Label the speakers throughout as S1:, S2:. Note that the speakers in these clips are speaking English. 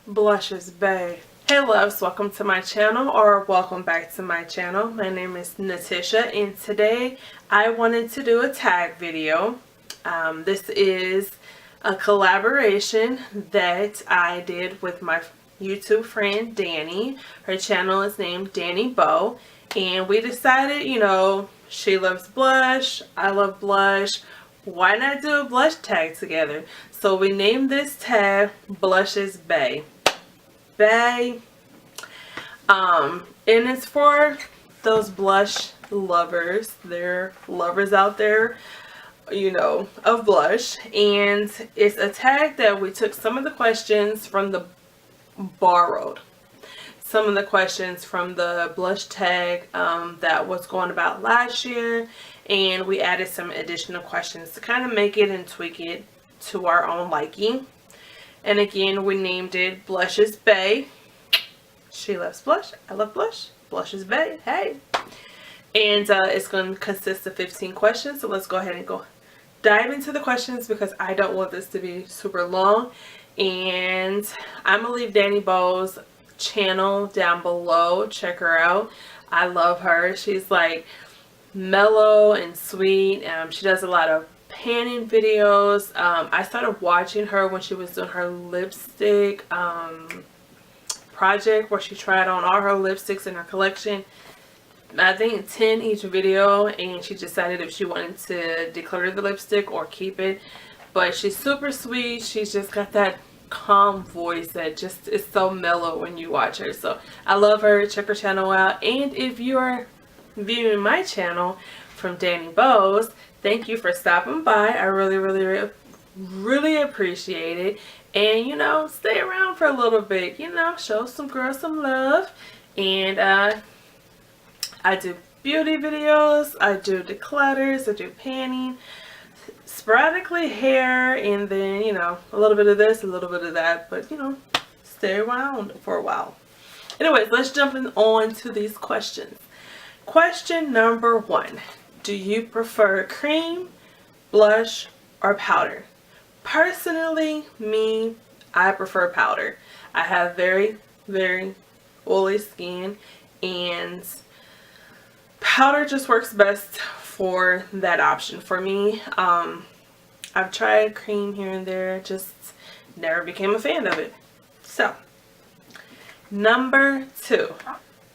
S1: Blushes Bae. Hey loves, welcome to my channel, or welcome back to my channel. My name is Natisha, and today I wanted to do a tag video. This is a collaboration that I did with my YouTube friend Danny. Her channel is named Danibo, and we decided, she loves blush, I love blush, why not do a blush tag together? So we named this tag Blushes Bae. And it's for those blush lovers. There are lovers out there, of blush. And it's a tag that we took some of the questions from the some of the questions from the blush tag that was going about last year, and we added some additional questions to kind of make it and tweak it to our own liking. And again, we named it Blushes Bae. She loves blush, I love blush. Blushes Bae, hey. And it's going to consist of 15 questions. So let's go ahead and dive into the questions, because I don't want this to be super long. And I'm going to leave Danibo's channel down below. Check her out. I love her. She's like mellow and sweet. She does a lot of panning videos. I started watching her when she was doing her lipstick project, where she tried on all her lipsticks in her collection. I think 10 each video, and she decided if she wanted to declutter the lipstick or keep it. But she's super sweet. She's just got that calm voice that just is so mellow when you watch her. So I love her. Check her channel out. And if you're viewing my channel from Danibo's, thank you for stopping by. I really appreciate it. And stay around for a little bit, show some girls some love. And I do beauty videos, I do declutters, I do panning, sporadically hair, and then a little bit of this, a little bit of that, but stay around for a while. Anyways, let's jump on to these questions. Question number 1: do you prefer cream, blush, or powder? Personally, I prefer powder. I have very oily skin, and powder just works best for that option for me. I've tried cream here and there, just never became a fan of it. So, number 2,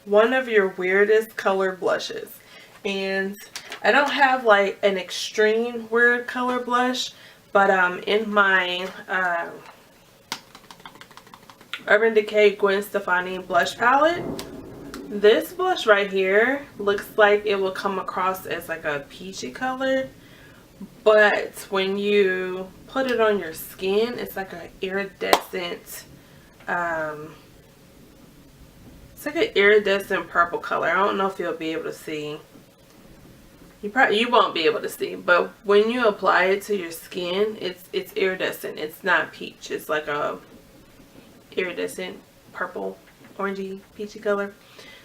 S1: one of your weirdest color blushes. And I don't have like an extreme weird color blush, but in my Urban Decay Gwen Stefani blush palette, this blush right here looks like it will come across as like a peachy color, but when you put it on your skin, it's like an iridescent purple color. I don't know if you'll be able to see. You won't be able to see, but when you apply it to your skin, it's iridescent. It's not peach. It's like a iridescent purple, orangey, peachy color.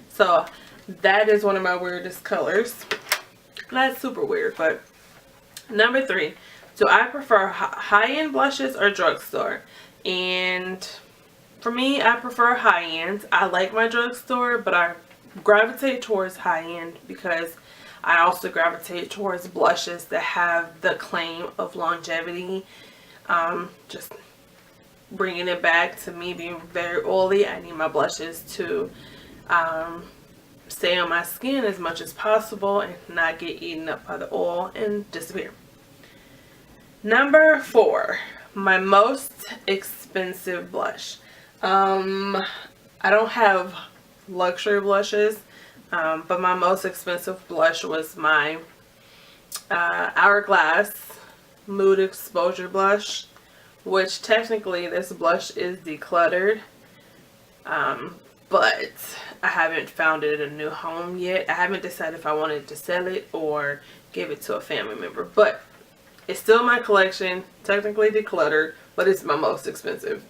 S1: So that is one of my weirdest colors. Not super weird, but number 3, do I prefer high-end blushes or drugstore? And for me, I prefer high-end. I like my drugstore, but I gravitate towards high-end because I also gravitate towards blushes that have the claim of longevity. Just bringing it back to me being very oily, I need my blushes to stay on my skin as much as possible and not get eaten up by the oil and disappear. Number 4, my most expensive blush. I don't have luxury blushes, but my most expensive blush was my Hourglass Mood Exposure blush, which technically this blush is decluttered, but I haven't found it a new home yet. I haven't decided if I wanted to sell it or give it to a family member, but it's still in my collection, technically decluttered, but it's my most expensive.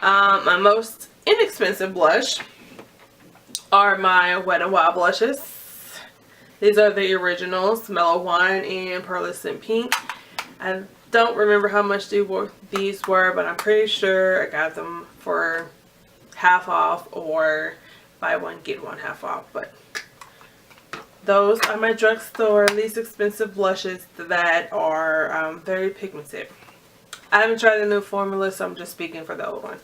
S1: My most inexpensive blush are my Wet n Wild blushes. These are the originals, Mellow Wine and Pearlescent Pink. I don't remember how much these were, but I'm pretty sure I got them for half off or buy one get one half off. But those are my drugstore least expensive blushes that are very pigmented. I haven't tried the new formula, so I'm just speaking for the old one.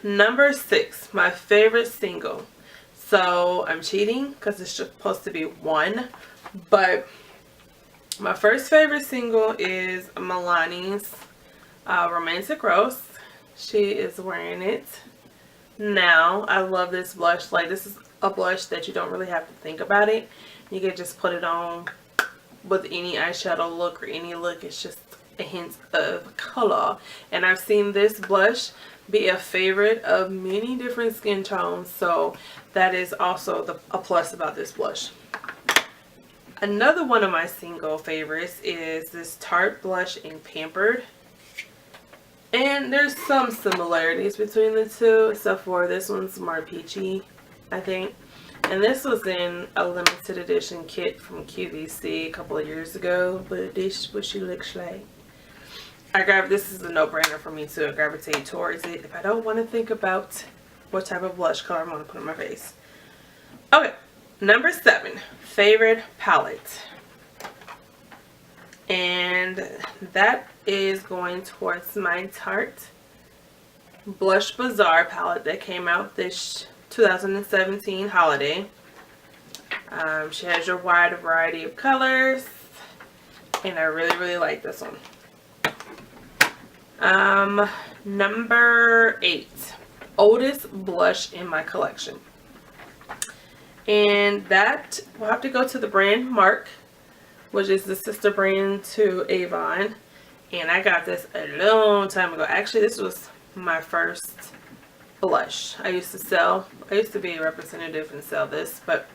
S1: Number 6, my favorite single. So I'm cheating because it's supposed to be 1, but my first favorite single is Milani's Romantic Rose. She is wearing it now. I love this blush. Like, this is a blush that you don't really have to think about it. You can just put it on with any eyeshadow look or any look. It's just a hint of color. And I've seen this blush be a favorite of many different skin tones, so that is also a plus about this blush. Another one of my single favorites is this Tarte blush in Pampered. And there's some similarities between the two, except for this one's more peachy, I think. And this was in a limited edition kit from QVC a couple of years ago, but this is what she looks like. This is a no-brainer for me to gravitate towards it if I don't want to think about what type of blush color I'm going to put on my face. Okay, number 7, favorite palette. And that is going towards my Tarte Blush Bazaar palette that came out this 2017 holiday. She has your wide variety of colors, and I really like this one. Number 8, oldest blush in my collection, and that will have to go to the brand Mark, which is the sister brand to Avon. And I got this a long time ago. Actually, this was my first blush. I used to be a representative and sell this, but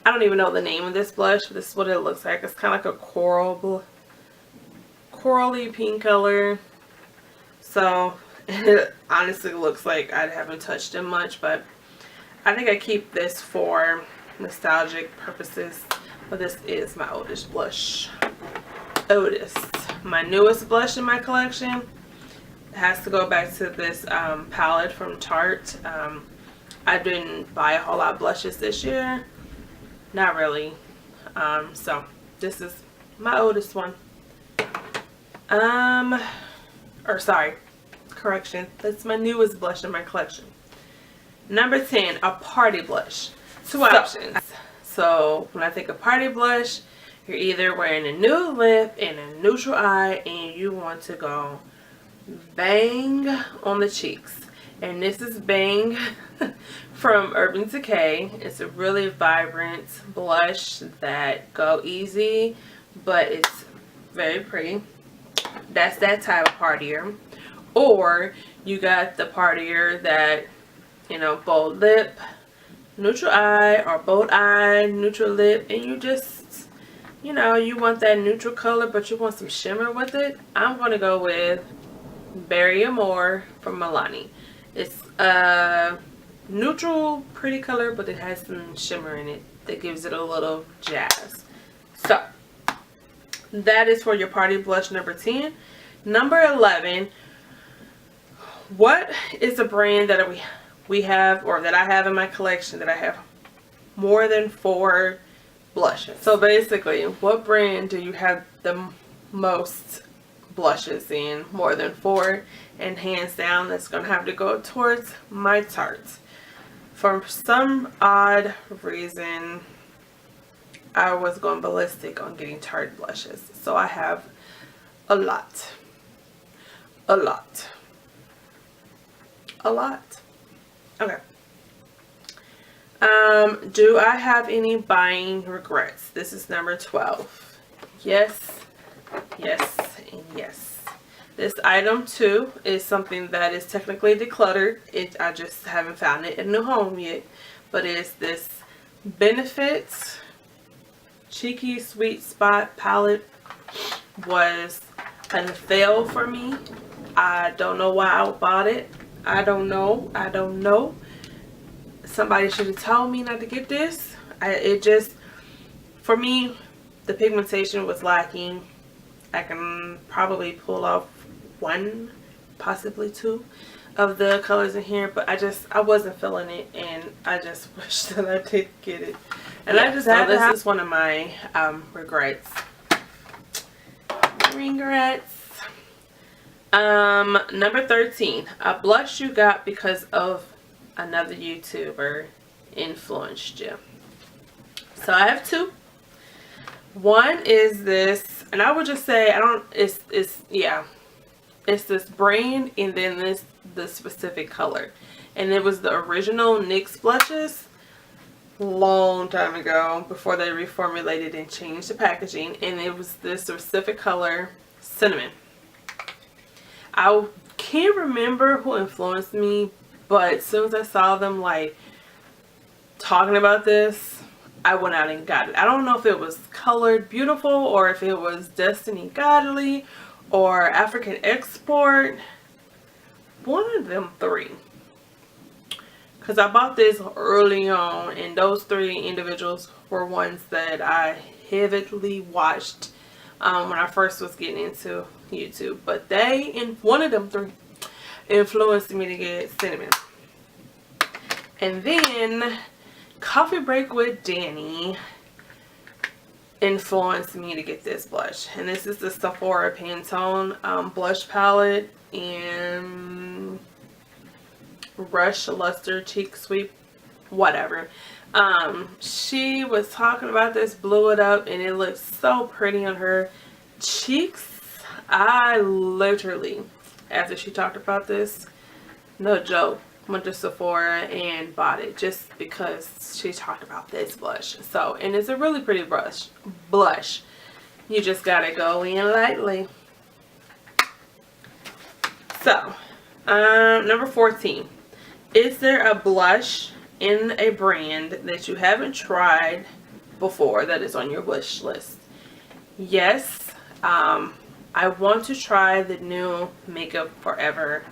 S1: I don't even know the name of this blush. But this is what it looks like. It's kind of like a corally pink color. So it honestly looks like I haven't touched it much, but I think I keep this for nostalgic purposes. But this is my oldest blush. My newest blush in my collection has to go back to this palette from Tarte. I didn't buy a whole lot of blushes this year. Not really. So this is my oldest one. Correction. That's my newest blush in my collection. Number 10, a party blush. Two options. So when I think of party blush, you're either wearing a nude lip and a neutral eye, and you want to go bang on the cheeks. And this is Bang from Urban Decay. It's a really vibrant blush that go easy, but it's very pretty. That's that type of partier. Or you got the partier that, you know, bold lip, neutral eye, or bold eye, neutral lip, and you just, you know, you want that neutral color, but you want some shimmer with it. I'm going to go with Berry Amore from Milani. It's a neutral, pretty color, but it has some shimmer in it that gives it a little jazz. So, that is for your party blush number 10. Number 11, what is a brand that we have, or that I have in my collection, that I have more than 4 blushes? So basically, what brand do you have the most blushes in? More than 4, and hands down that's gonna have to go towards my Tarte. For some odd reason, I was going ballistic on getting Tarte blushes, so I have a lot. Okay. Do I have any buying regrets? This is number 12. Yes, and yes. This item too is something that is technically decluttered. I just haven't found it in a new home yet. But it's this Benefit Cheeky Sweet Spot palette. Was a fail for me. I don't know why I bought it. I don't know. Somebody should have told me not to get this. For me, the pigmentation was lacking. I can probably pull off one, possibly two of the colors in here, but I wasn't feeling it, and I just wish that I did get it. And I just had this is one of my regrets. Number 13, a blush you got because of another YouTuber influenced you. So I have two. One is this, and I would just say it's this brand, and then the specific color, and it was the original NYX blushes long time ago before they reformulated and changed the packaging, and it was this specific color, cinnamon. I can't remember who influenced me, but as soon as I saw them like talking about this, I went out and got it. I don't know if it was Colored Beautiful or if it was Destiny Godly or African Export. One of them three. Because I bought this early on, and those three individuals were ones that I heavily watched when I first was getting into YouTube. But one of them three influenced me to get cinnamon. And then Coffee Break with Danny influenced me to get this blush. And this is the Sephora Pantone blush palette in Rush Luster Cheek Sweep, whatever. She was talking about this, blew it up, and it looks so pretty on her cheeks. I literally, after she talked about this, no joke, went to Sephora and bought it just because she talked about this blush. So, and it's a really pretty blush. You just gotta go in lightly. So, number 14. Is there a blush in a brand that you haven't tried before that is on your wish list? Yes. I want to try the new Makeup Forever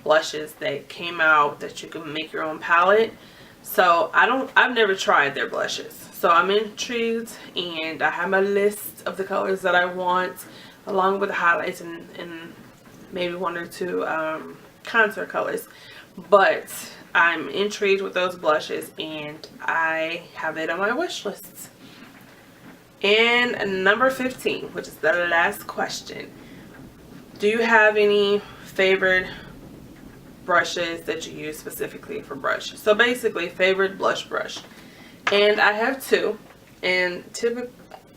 S1: blushes that came out that you can make your own palette. So I've never tried their blushes. So I'm intrigued, and I have my list of the colors that I want, along with the highlights and maybe one or two contour colors. But I'm intrigued with those blushes, and I have it on my wish list. And number 15, which is the last question. Do you have any favorite brushes that you use specifically for brush? So basically, favorite blush brush. And I have two. And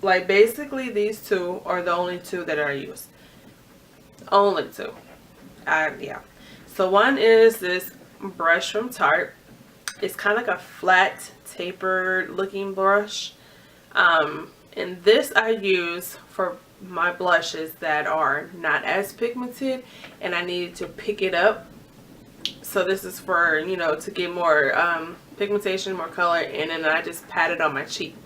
S1: basically these two are the only two that I use. Only two. Yeah. So one is this brush from Tarte. It's kind of like a flat, tapered looking brush. And this I use for my blushes that are not as pigmented and I needed to pick it up. So this is for, you know, to get more pigmentation, more color, and then I just pat it on my cheek.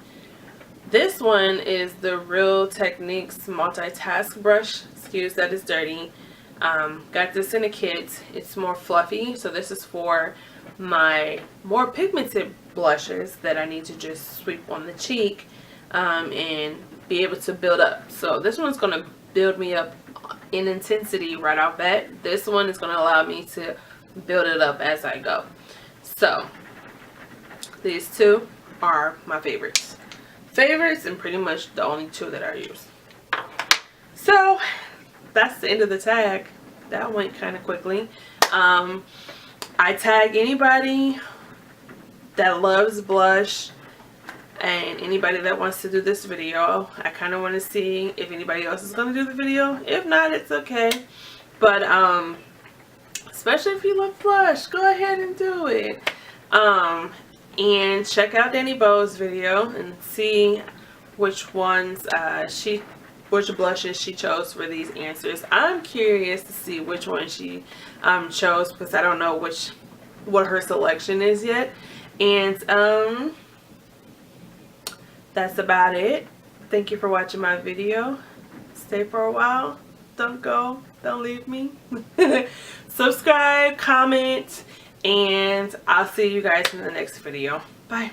S1: This one is the Real Techniques multitask brush. Excuse that it's dirty. Got this in a kit. It's more fluffy, so this is for my more pigmented blushes that I need to just sweep on the cheek and be able to build up. So this one's going to build me up in intensity right off bat. This one is going to allow me to build it up as I go. So these two are my favorites and pretty much the only two that I use. So that's the end of the tag. That went kind of quickly. I tag anybody that loves blush and anybody that wants to do this video. I kind of want to see if anybody else is going to do the video. If not, it's okay. But especially if you love blush, go ahead and do it. And check out Danibo's video and see which ones which blushes she chose for these answers. I'm curious to see which one she chose, because I don't know what her selection is yet. And that's about it. Thank you for watching my video. Stay for a while. Don't go. Don't leave me. Subscribe, comment, and I'll see you guys in the next video. Bye.